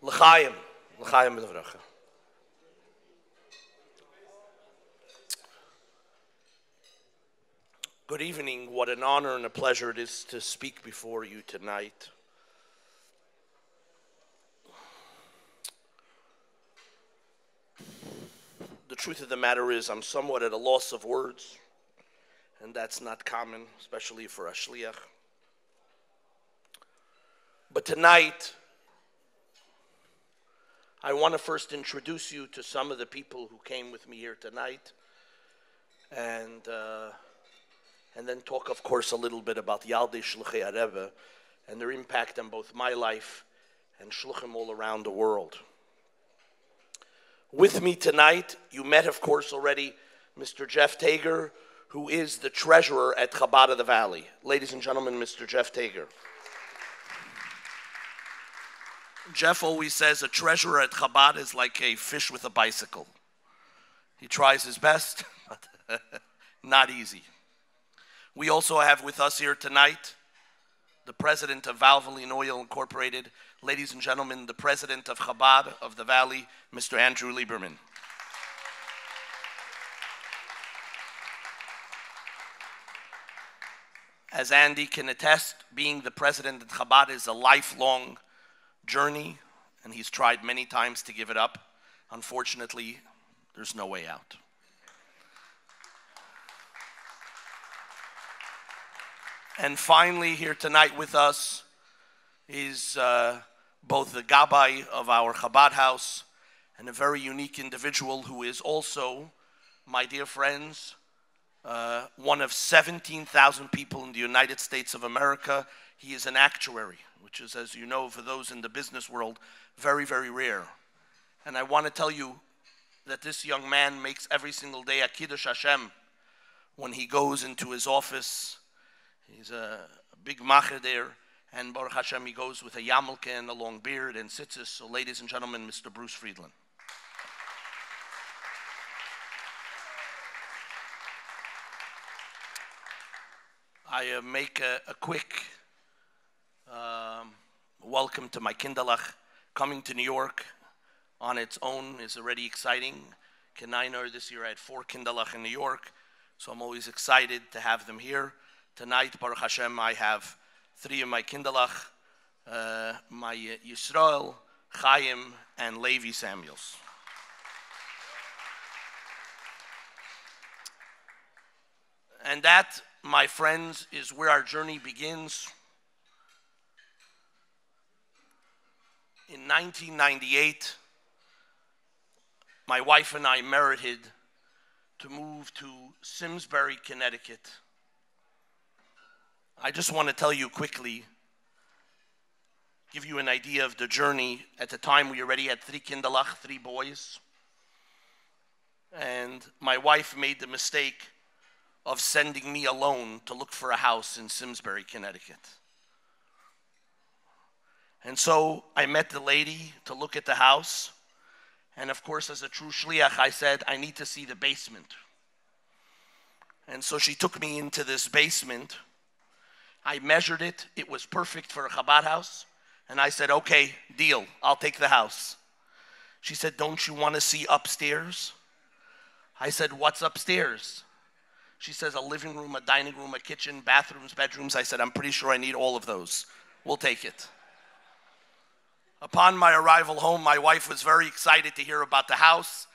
L'chaim. L'chaim b'nevracha. Good evening. What an honor and a pleasure it is to speak before you tonight. The truth of the matter is I'm somewhat at a loss of words, and that's not common, especially for a shliach. But tonight, I want to first introduce you to some of the people who came with me here tonight, and then talk, of course, a little bit about Yaldei Shluchei Rebbe and their impact on both my life and shluchim all around the world. With me tonight, you met, of course, already Mr. Jeff Tager, who is the treasurer at Chabad of the Valley. Ladies and gentlemen, Mr. Jeff Tager. Jeff always says a treasurer at Chabad is like a fish with a bicycle. He tries his best, but not easy. We also have with us here tonight the president of Valvoline Oil Incorporated. Ladies and gentlemen, the president of Chabad of the Valley, Mr. Andrew Lieberman. As Andy can attest, being the president of Chabad is a lifelong journey, and he's tried many times to give it up. Unfortunately, there's no way out. And finally, here tonight with us is both the Rabbi of our Chabad house and a very unique individual who is also, my dear friends, one of 17,000 people in the United States of America. He is an actuary, which is, as you know, for those in the business world, very, very rare. And I want to tell you that this young man makes every single day a Kiddush Hashem when he goes into his office. He's a big macher there, and Baruch Hashem, he goes with a yarmulke and a long beard and tzitzis. So, ladies and gentlemen, Mr. Bruce Friedland. I make a quick welcome to my kindalach. Coming to New York on its own is already exciting. Kenainer, this year I had 4 kindalach in New York, so I'm always excited to have them here. Tonight, Baruch Hashem, I have 3 of my kindalach, my Yisrael, Chaim, and Levi Samuels. And that, my friends, is where our journey begins. In 1998, my wife and I merited to move to Simsbury, Connecticut. I just want to tell you quickly, give you an idea of the journey. At the time, we already had 3 kindalach, 3 boys. And my wife made the mistake of sending me alone to look for a house in Simsbury, Connecticut. And so I met the lady to look at the house. And of course, as a true shliach, I said, I need to see the basement. And so she took me into this basement. I measured it. It was perfect for a Chabad house. And I said, okay, deal. I'll take the house. She said, don't you want to see upstairs? I said, what's upstairs? She says, a living room, a dining room, a kitchen, bathrooms, bedrooms. I said, I'm pretty sure I need all of those. We'll take it. Upon my arrival home, my wife was very excited to hear about the house.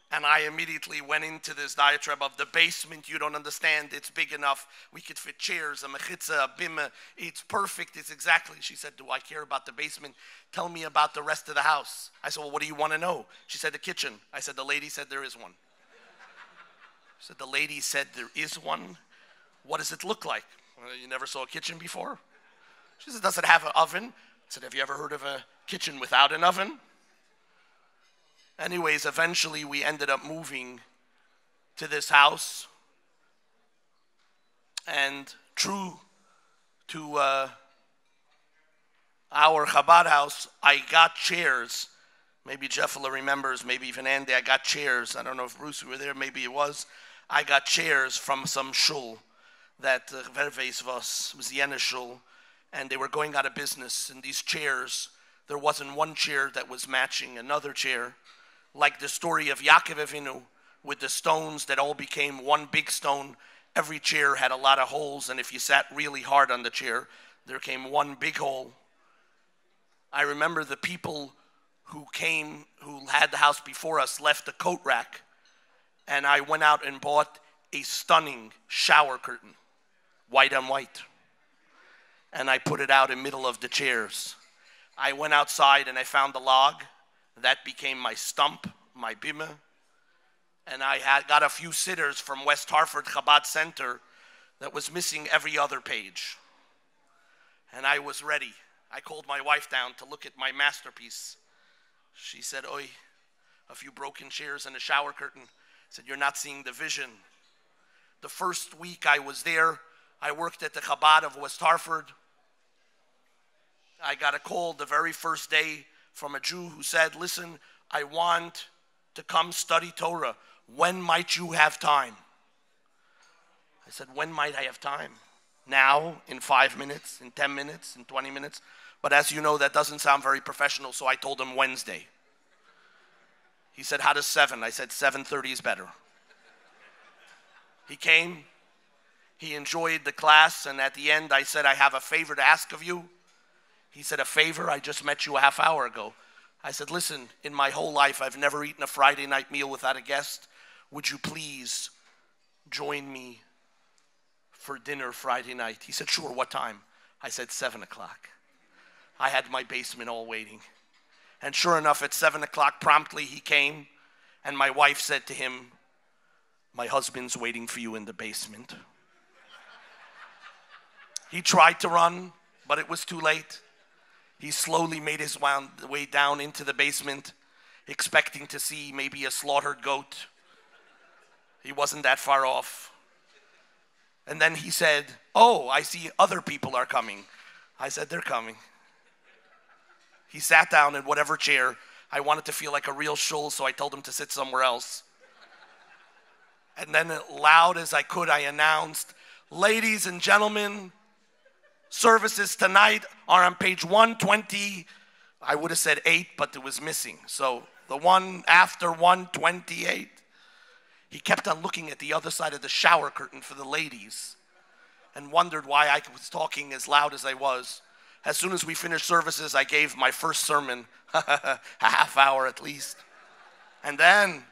And I immediately went into this diatribe of the basement. You don't understand. It's big enough. We could fit chairs, a mechitza, a bima. It's perfect. It's exactly. She said, do I care about the basement? Tell me about the rest of the house. I said, well, what do you want to know? She said, the kitchen. I said, the lady said there is one. She said, the lady said there is one. What does it look like? Well, you never saw a kitchen before? She said, does it have an oven? I said, have you ever heard of a kitchen without an oven? Anyways, eventually we ended up moving to this house. And true to our Chabad house, I got chairs. Maybe Jeffela remembers, maybe even Andy, I got chairs. I don't know if Bruce were there, maybe it was. I got chairs from some shul that Verves was the Yena shul, and they were going out of business. And these chairs there wasn't one chair that was matching another chair. Like the story of Yaakov Avinu with the stones that all became one big stone. Every chair had a lot of holes, and if you sat really hard on the chair, there came one big hole. I remember the people who had the house before us, left a coat rack, and I went out and bought a stunning shower curtain, white on white, and I put it out in the middle of the chairs. I went outside and I found a log. That became my stump, my bima, and I got a few sitters from West Hartford Chabad Center that was missing every other page, and I was ready. I called my wife down to look at my masterpiece. She said, "Oi, a few broken chairs and a shower curtain." I said, "You're not seeing the vision." The first week I was there, I worked at the Chabad of West Hartford. I got a call the very first day from a Jew who said, "Listen, I want to come study Torah. When might you have time?" I said, "When might I have time? Now, in 5 minutes, in 10 minutes, in 20 minutes. But as you know, that doesn't sound very professional, so I told him Wednesday. He said, "How does 7?" I said, 7:30 is better. He came, he enjoyed the class, and at the end I said, "I have a favor to ask of you." He said, "A favor? I just met you a half hour ago." I said, "Listen, in my whole life I've never eaten a Friday night meal without a guest. Would you please join me for dinner Friday night?" He said, "Sure, what time?" I said, 7 o'clock. I had my basement all waiting. And sure enough, at 7 o'clock promptly he came, and my wife said to him, "My husband's waiting for you in the basement." He tried to run, but it was too late. He slowly made his way down into the basement, expecting to see maybe a slaughtered goat. He wasn't that far off. And then he said, "Oh, I see other people are coming." I said, "They're coming." He sat down in whatever chair. I wanted to feel like a real shul, so I told him to sit somewhere else. And then loud as I could, I announced, "Ladies and gentlemen, services tonight are on page 120. I would have said 8, but it was missing. So the one after 128. He kept on looking at the other side of the shower curtain for the ladies and wondered why I was talking as loud as I was. As soon as we finished services, I gave my first sermon, a half hour at least. And then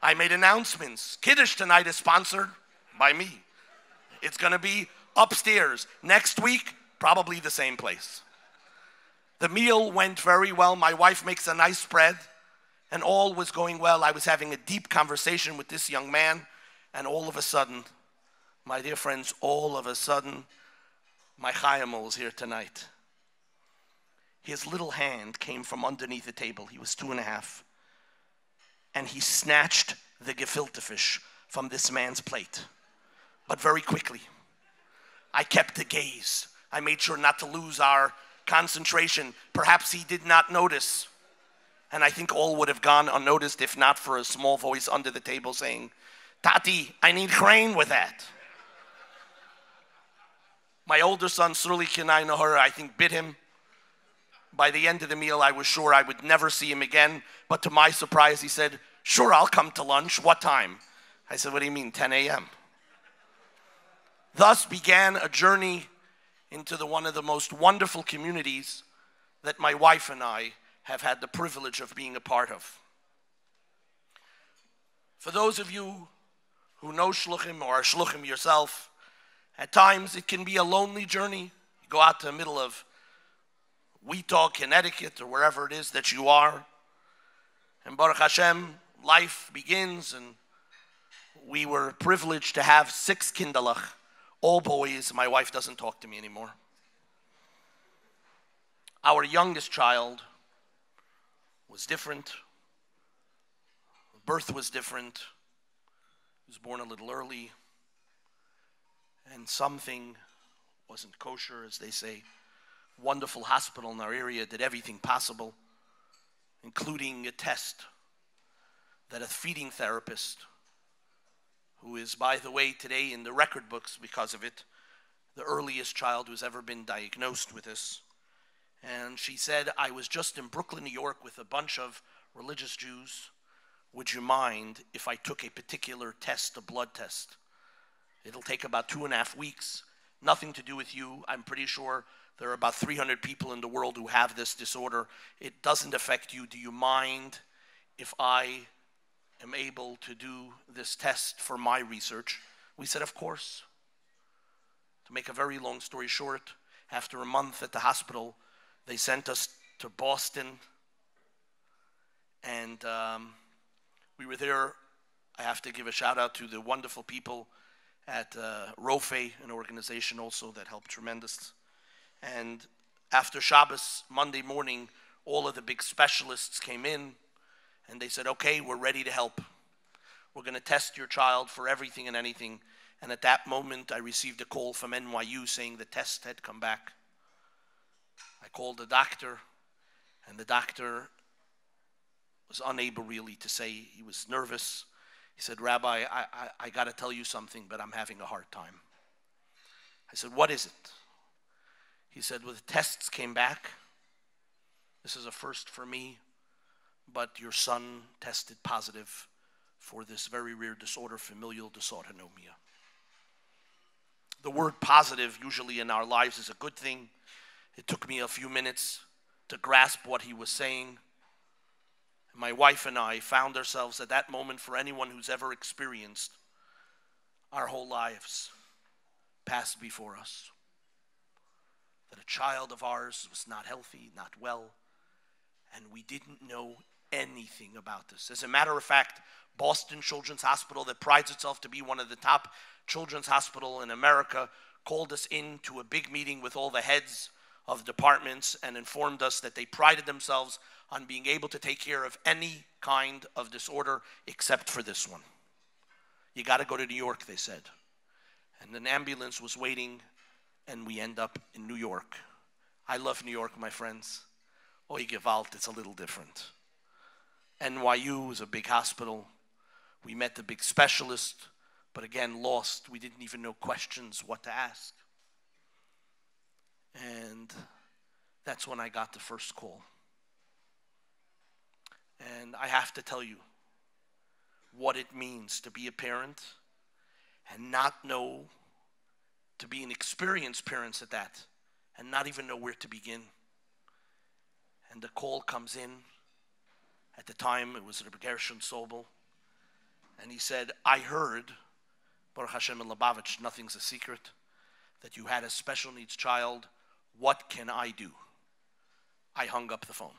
I made announcements. Kiddush tonight is sponsored by me. It's going to be upstairs. Next week, probably the same place. The meal went very well. My wife makes a nice spread, and all was going well. I was having a deep conversation with this young man, and all of a sudden, my dear friends, all of a sudden, my Chayimol is here tonight. His little hand came from underneath the table. He was 2.5. And he snatched the gefilte fish from this man's plate. But very quickly. I kept the gaze. I made sure not to lose our concentration. Perhaps he did not notice. And I think all would have gone unnoticed if not for a small voice under the table saying, "Tati, I need crane with that." My older son, Surli Kenai Nahara, I think bit him. By the end of the meal, I was sure I would never see him again. But to my surprise, he said, "Sure, I'll come to lunch. What time?" I said, "What do you mean, 10 a.m.? Thus began a journey into one of the most wonderful communities that my wife and I have had the privilege of being a part of. For those of you who know shluchim or are shluchim yourself, at times it can be a lonely journey. You go out to the middle of Weetah, Connecticut, or wherever it is that you are. And Baruch Hashem, life begins, and we were privileged to have 6 kindalach, all boys. My wife doesn't talk to me anymore. Our youngest child was different. Birth was different. He was born a little early. And something wasn't kosher, as they say. Wonderful hospital in our area did everything possible, including a test that a feeding therapist, who is, by the way, today in the record books because of it, the earliest child who's ever been diagnosed with this, And she said, I was just in Brooklyn, New York with a bunch of religious Jews. Would you mind if I took a particular test, a blood test? It'll take about 2.5 weeks. Nothing to do with you. I'm pretty sure there are about 300 people in the world who have this disorder. It doesn't affect you. Do you mind if I am able to do this test for my research? We said, of course. To make a very long story short, after a month at the hospital, they sent us to Boston, and we were there. I have to give a shout out to the wonderful people at Rofe, an organization also that helped tremendous. And after Shabbos, Monday morning, all of the big specialists came in, and they said, okay, we're ready to help. We're going to test your child for everything and anything. And at that moment, I received a call from NYU saying the test had come back. I called the doctor, and the doctor was unable really to say. He was nervous. He said, Rabbi, I got to tell you something, but I'm having a hard time. I said, what is it? He said, well, the tests came back. This is a first for me, but your son tested positive for this very rare disorder, familial dysautonomia. The word positive usually in our lives is a good thing. It took me a few minutes to grasp what he was saying. My wife and I found ourselves at that moment, for anyone who's ever experienced our whole lives passed before us. That a child of ours was not healthy, not well, and we didn't know anything about this. As a matter of fact, Boston Children's Hospital, that prides itself to be one of the top children's hospital in America, called us into a big meeting with all the heads of departments and informed us that they prided themselves on being able to take care of any kind of disorder except for this one. You got to go to New York, they said. And an ambulance was waiting, and we end up in New York. I love New York, my friends. Oy Gewalt, it's a little different. NYU is a big hospital. We met the big specialist, but again, lost. We didn't even know questions, what to ask. And that's when I got the first call. And I have to tell you what it means to be a parent and not know, to be an experienced parent at that, and not even know where to begin. And the call comes in. At the time, it was Rabbi Gershon Sobel. And he said, I heard, Baruch Hashem and Lubavitch, nothing's a secret, that you had a special needs child. What can I do? I hung up the phone.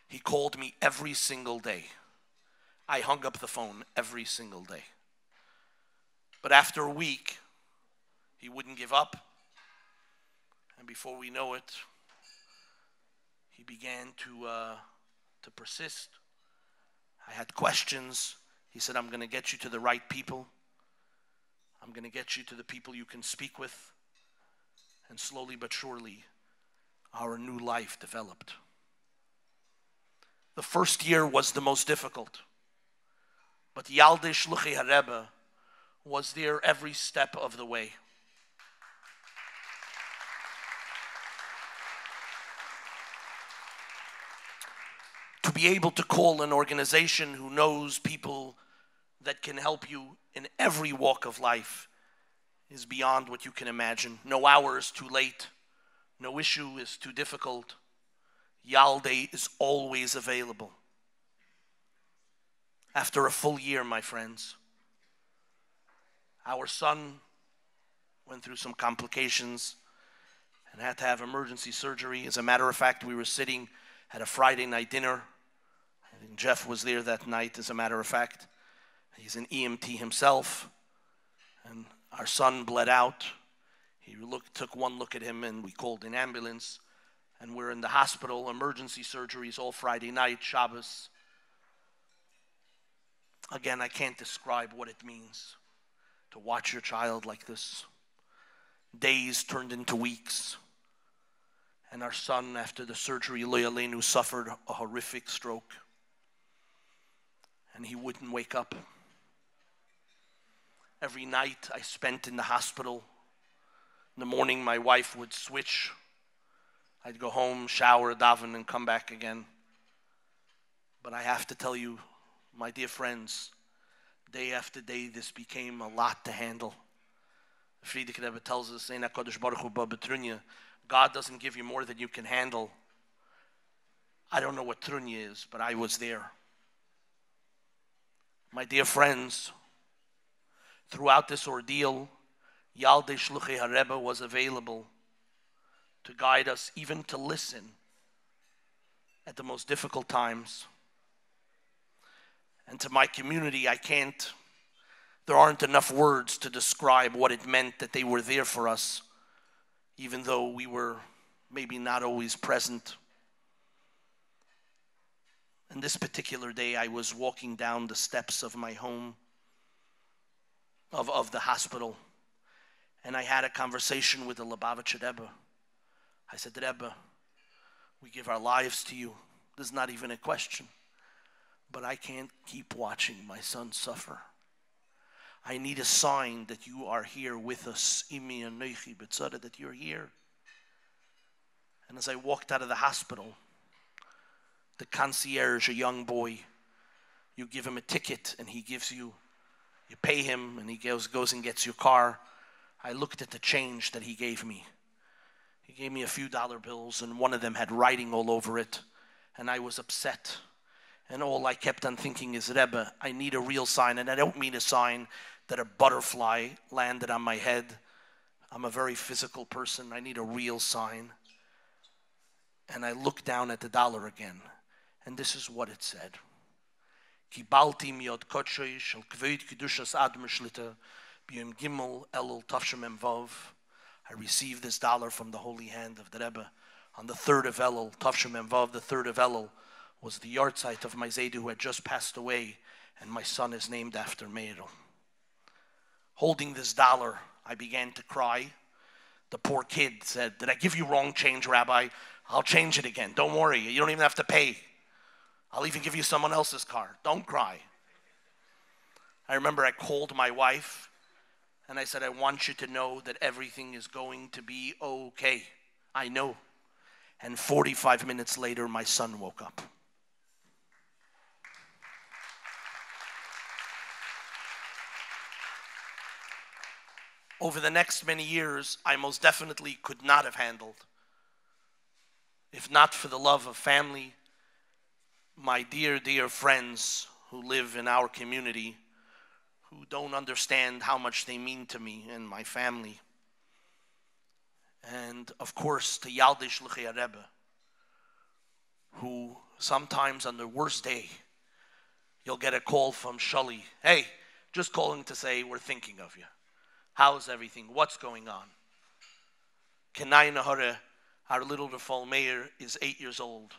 He called me every single day. I hung up the phone every single day. But after a week, he wouldn't give up. And before we know it, he began to persist. I had questions. He said, I'm going to get you to the right people. I'm going to get you to the people you can speak with. And slowly but surely, our new life developed. The first year was the most difficult. But Yaldei Shluchei HaRebbe was there every step of the way. To be able to call an organization who knows people that can help you in every walk of life is beyond what you can imagine. No hour is too late. No issue is too difficult. Yaldei is always available. After a full year, my friends, our son went through some complications and had to have emergency surgery. As a matter of fact, we were sitting at a Friday night dinner. I think Jeff was there that night, as a matter of fact. He's an EMT himself. And our son bled out. He took one look at him, and we called an ambulance. And we're in the hospital, emergency surgeries all Friday night, Shabbos. Again, I can't describe what it means to watch your child like this. Days turned into weeks. And our son, after the surgery, Lo Yaleinu, suffered a horrific stroke. And he wouldn't wake up. Every night I spent in the hospital. In the morning, my wife would switch I'd go home, shower, daven, and come back again. But I have to tell you, my dear friends, day after day, this became a lot to handle. The Frierdiker Rebbe tells us, God doesn't give you more than you can handle. I don't know what trunya is, but I was there. My dear friends, throughout this ordeal, Yaldei Shluchei HaRebbe was available to guide us, even to listen at the most difficult times. And to my community, there aren't enough words to describe what it meant that they were there for us, even though we were maybe not always present. And this particular day, I was walking down the steps of my home, of the hospital, and I had a conversation with the Lubavitcher Rebbe. I said, Rebbe, we give our lives to you. There's not even a question. But I can't keep watching my son suffer. I need a sign that you are here with us, that you're here. And as I walked out of the hospital, the concierge, a young boy, you give him a ticket and he gives you pay him and he goes and gets your car. I looked at the change that he gave me. He gave me a few dollar bills and one of them had writing all over it. And I was upset. And all I kept on thinking is, Rebbe, I need a real sign. And I don't mean a sign that a butterfly landed on my head. I'm a very physical person. I need a real sign. And I looked down at the dollar again. And this is what it said. Kibalti miyod kotshoy shel kveid kedushas admer shlita b'yom gimel elul tavshem emvav. I received this dollar from the holy hand of the Rebbe on the 3rd of Elul, tavshem emvav. The 3rd of Elul was the yahrzeit of my Zaydu who had just passed away, and my son is named after Meirel. Holding this dollar, I began to cry. The poor kid said, did I give you wrong change, Rabbi? I'll change it again. Don't worry. You don't even have to pay. I'll even give you someone else's car. Don't cry. I remember I called my wife and I said, I want you to know that everything is going to be okay. I know. And 45 minutes later, my son woke up. Over the next many years, I most definitely could not have handled, if not for the love of family, my dear, dear friends who live in our community, who don't understand how much they mean to me and my family. And of course, to Yaldei Shluchei Rebbe, who sometimes on the worst day, you'll get a call from Shali. Hey, just calling to say we're thinking of you. How's everything? What's going on? Kenai Nahara, our little Rafal Meir, is 8 years old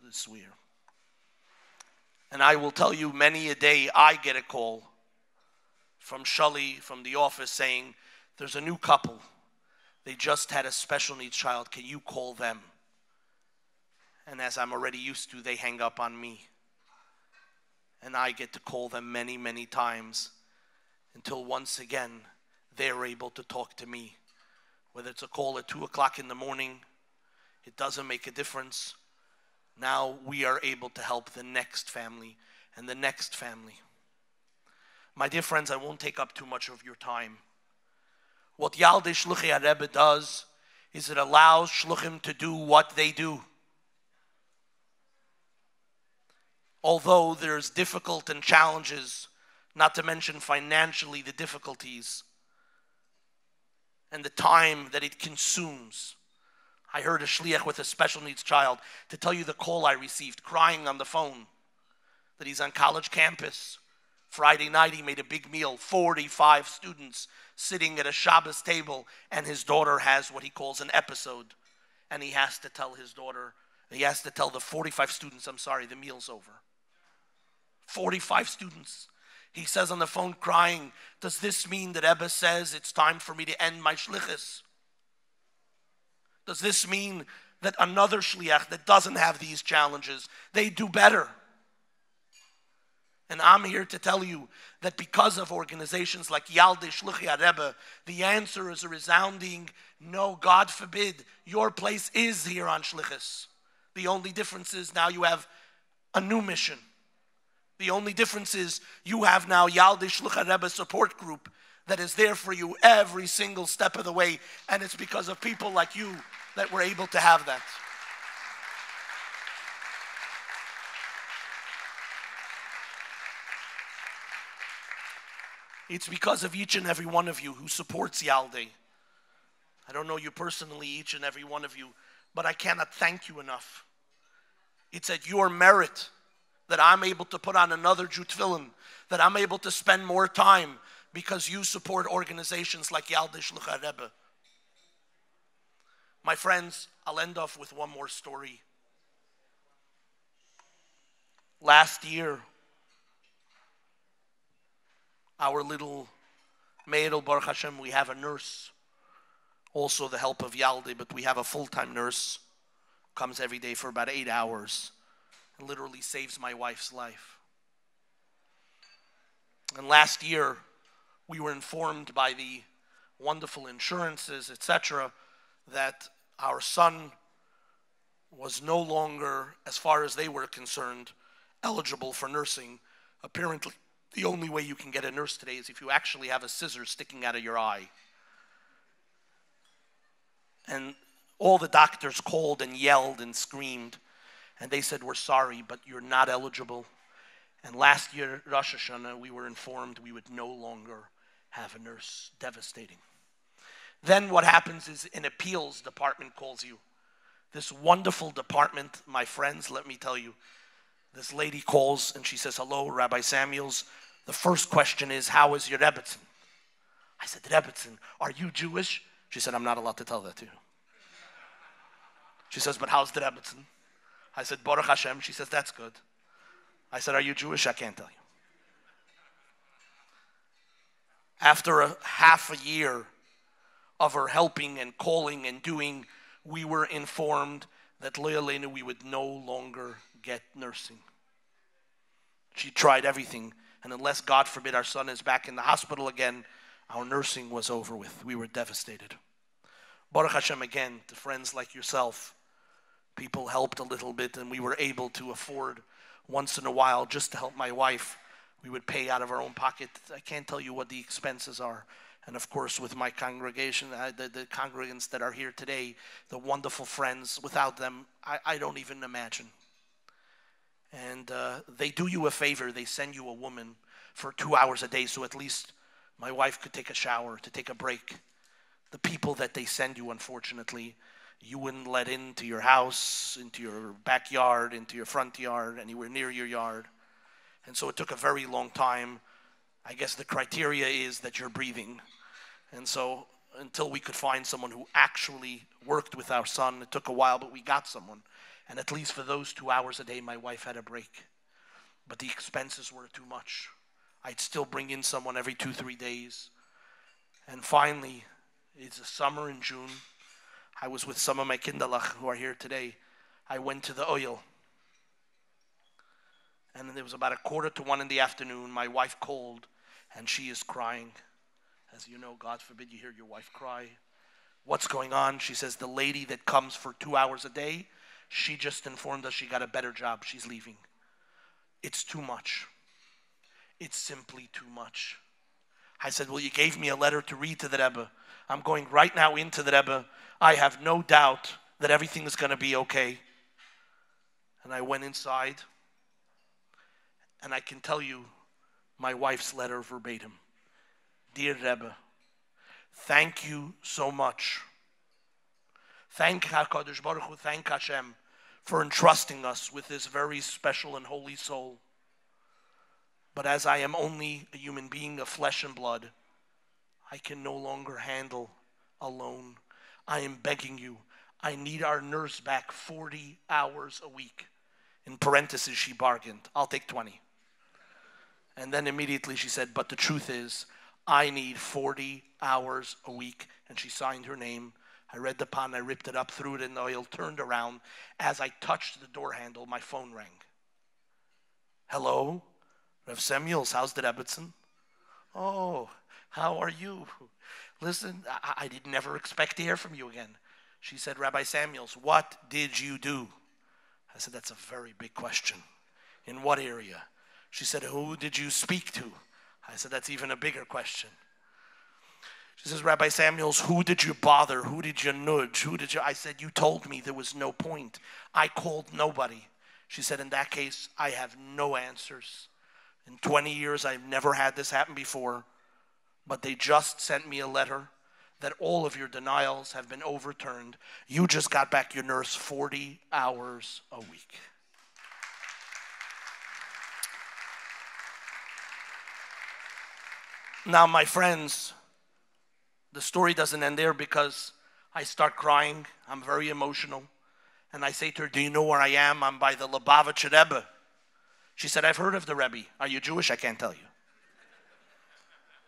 this year. And I will tell you, many a day I get a call from Shali, from the office, saying, there's a new couple. They just had a special needs child. Can you call them? And as I'm already used to, they hang up on me. And I get to call them many, many times until once again, they're able to talk to me. Whether it's a call at 2 o'clock in the morning, it doesn't make a difference. Now we are able to help the next family and the next family. My dear friends, I won't take up too much of your time. What Yaldei Shluchei Rebbe does is it allows Shluchim to do what they do. Although there's difficult and challenges, not to mention financially the difficulties and the time that it consumes. I heard a shliach with a special needs child to tell you the call I received, crying on the phone, that he's on college campus. Friday night he made a big meal, 45 students sitting at a Shabbos table, and his daughter has what he calls an episode. And he has to tell his daughter, he has to tell the 45 students, I'm sorry, the meal's over. 45 students. He says on the phone crying, does this mean that Ebba says it's time for me to end my shlichus? Does this mean that another shliach that doesn't have these challenges, they do better? And I'm here to tell you that because of organizations like Yaldei Shluchei Rebbe, the answer is a resounding no. God forbid, your place is here on Shlichus. The only difference is now you have a new mission. The only difference is you have now Yaldei Shluchei Rebbe support group that is there for you every single step of the way. And it's because of people like you that we're able to have that. It's because of each and every one of you who supports Yaldei. I don't know you personally, each and every one of you, but I cannot thank you enough. It's at your merit that I'm able to put on another Jew tefillin, that I'm able to spend more time because you support organizations like Yaldei Shluchei Rebbe. My friends, I'll end off with one more story. Last year, our little Mendel, Baruch Hashem, we have a nurse, also the help of Yaldei, but we have a full-time nurse, comes every day for about 8 hours, and literally saves my wife's life. And last year, we were informed by the wonderful insurances, etc., that our son was no longer, as far as they were concerned, eligible for nursing. Apparently, the only way you can get a nurse today is if you actually have a scissor sticking out of your eye. And all the doctors called and yelled and screamed, and they said, we're sorry, but you're not eligible. And last year, Rosh Hashanah, we were informed we would no longer have a nurse. Devastating. Then what happens is an appeals department calls you. This wonderful department, my friends, let me tell you, this lady calls and she says, hello, Rabbi Samuels. The first question is, how is your Rebbetzin? I said, Rebbetzin, are you Jewish? She said, I'm not allowed to tell that to you. She says, but how's the Rebbetzin? I said, Baruch Hashem. She says, that's good. I said, are you Jewish? I can't tell you. After a half a year of her helping and calling and doing, we were informed that Lo Yaleinu, we would no longer get nursing. She tried everything, and unless, God forbid, our son is back in the hospital again, our nursing was over with. We were devastated. Baruch Hashem, again, to friends like yourself, people helped a little bit, and we were able to afford once in a while just to help my wife. We would pay out of our own pocket. I can't tell you what the expenses are. And of course, with my congregation, the congregants that are here today, the wonderful friends, without them, I don't even imagine. And they do you a favor. They send you a woman for 2 hours a day, so at least my wife could take a shower, to take a break. The people that they send you, unfortunately, you wouldn't let into your house, into your backyard, into your front yard, anywhere near your yard. And so it took a very long time. I guess the criteria is that you're breathing. And so until we could find someone who actually worked with our son, it took a while, but we got someone. And at least for those 2 hours a day, my wife had a break. But the expenses were too much. I'd still bring in someone every 2-3 days. And finally, it's a summer in June. I was with some of my kindalach who are here today. I went to the oil. And it was about 1:45 in the afternoon. My wife called, and she is crying. As you know, God forbid you hear your wife cry. What's going on? She says, the lady that comes for 2 hours a day, she just informed us she got a better job. She's leaving. It's too much. It's simply too much. I said, well, you gave me a letter to read to the Rebbe. I'm going right now into the Rebbe. I have no doubt that everything is going to be okay. And I went inside, and I can tell you my wife's letter verbatim. Dear Rebbe, thank you so much. Thank HaKadosh Baruch Hu, thank Hashem for entrusting us with this very special and holy soul. But as I am only a human being of flesh and blood, I can no longer handle alone. I am begging you, I need our nurse back 40 hours a week. In parentheses, she bargained. I'll take 20. And then immediately she said, but the truth is, I need 40 hours a week. And she signed her name. I read the pan, I ripped it up, threw it in the oil, turned around. As I touched the door handle, my phone rang. Hello, Rev Samuels, how's the Rebbitzin? Oh, how are you? Listen, I did never expect to hear from you again. She said, Rabbi Samuels, what did you do? I said, that's a very big question. In what area? She said, who did you speak to? I said, that's even a bigger question. She says, Rabbi Samuels, who did you bother? Who did you nudge? I said, you told me there was no point. I called nobody. She said, in that case, I have no answers. In 20 years, I've never had this happen before. But they just sent me a letter that all of your denials have been overturned. You just got back your nurse 40 hours a week. Now, my friends, the story doesn't end there because I start crying. I'm very emotional. And I say to her, do you know where I am? I'm by the Lubavitcher Rebbe. She said, I've heard of the Rebbe. Are you Jewish? I can't tell you.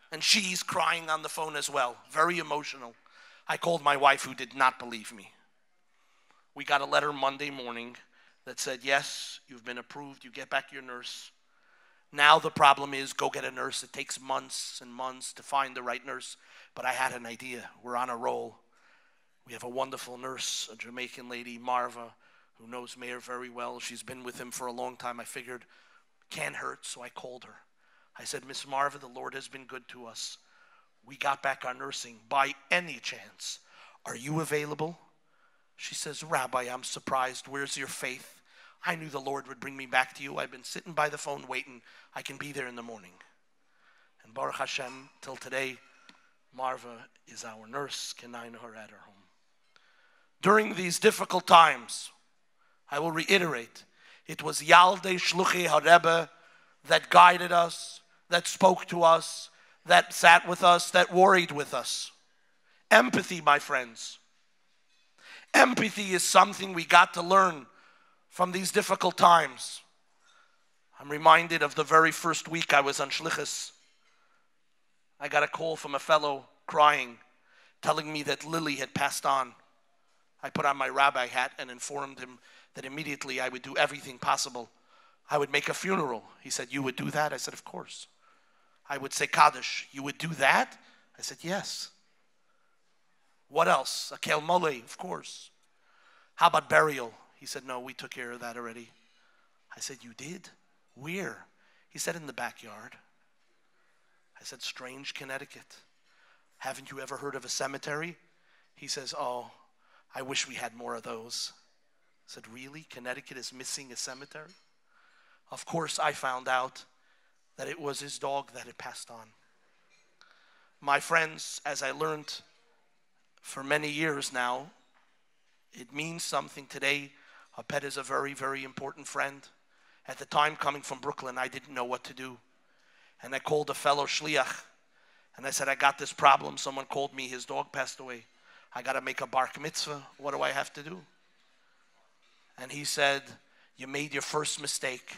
And she's crying on the phone as well, very emotional. I called my wife, who did not believe me. We got a letter Monday morning that said, yes, you've been approved. You get back your nurse. Now the problem is go get a nurse. It takes months and months to find the right nurse. But I had an idea. We're on a roll. We have a wonderful nurse, a Jamaican lady, Marva, who knows Meir very well. She's been with him for a long time. I figured, can't hurt, so I called her. I said, Miss Marva, the Lord has been good to us. We got back our nursing. By any chance, are you available? She says, Rabbi, I'm surprised. Where's your faith? I knew the Lord would bring me back to you. I've been sitting by the phone waiting. I can be there in the morning. And Baruch Hashem, till today, Marva is our nurse. Kenai her at her home. During these difficult times, I will reiterate, it was Yaldei Shluchi HaRebbe that guided us, that spoke to us, that sat with us, that worried with us. Empathy, my friends. Empathy is something we got to learn from these difficult times. I'm reminded of the very first week I was on Shlichus. I got a call from a fellow crying, telling me that Lily had passed on. I put on my rabbi hat and informed him that immediately I would do everything possible. I would make a funeral. He said, you would do that? I said, of course. I would say Kaddish. You would do that? I said, yes. What else? A Kel Mole, of course. How about burial? He said, no, we took care of that already. I said, you did? Where? He said, in the backyard. I said, Strange, Connecticut. Haven't you ever heard of a cemetery? He says, oh, I wish we had more of those. I said, really? Connecticut is missing a cemetery? Of course, I found out that it was his dog that had passed on. My friends, as I learned for many years now, it means something today. A pet is a very, very important friend. At the time, coming from Brooklyn, I didn't know what to do. And I called a fellow shliach, and I said, I got this problem. Someone called me, his dog passed away. I got to make a bar mitzvah. What do I have to do? And he said, you made your first mistake.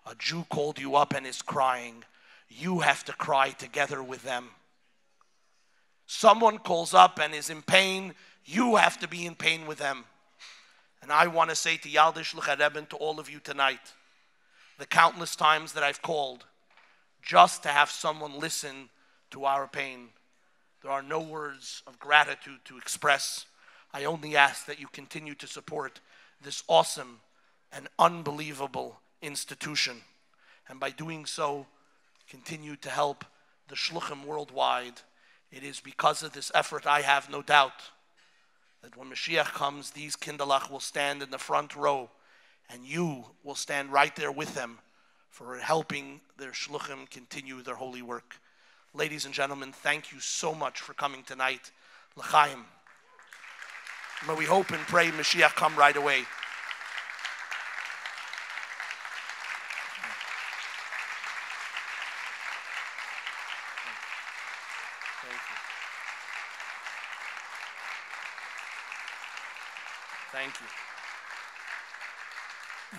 A Jew called you up and is crying. You have to cry together with them. Someone calls up and is in pain. You have to be in pain with them. And I want to say to Yaldei Shluchei Rebbe and to all of you tonight, the countless times that I've called just to have someone listen to our pain, there are no words of gratitude to express. I only ask that you continue to support this awesome and unbelievable institution. And by doing so, continue to help the Shluchim worldwide. It is because of this effort, I have no doubt, that when Mashiach comes, these Kindalach will stand in the front row, and you will stand right there with them for helping their Shluchim continue their holy work. Ladies and gentlemen, thank you so much for coming tonight. L'chaim. May we hope and pray Mashiach come right away. Thank you.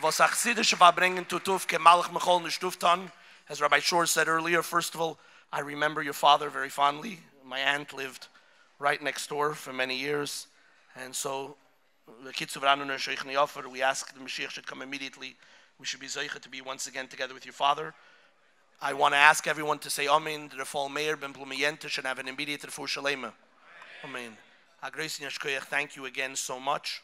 Was achsidische verbringen tutuf ke malach mechol nishtuftan. As Rabbi Shor said earlier, first of all, I remember your father very fondly. My aunt lived right next door for many years. And so, we asked the Mashiach should come immediately. We should be zeicha to be once again together with your father. I want to ask everyone to say Amen. The Refal Meir ben Plumiyente should have an immediate refuah shalema. Amen. Thank you again so much.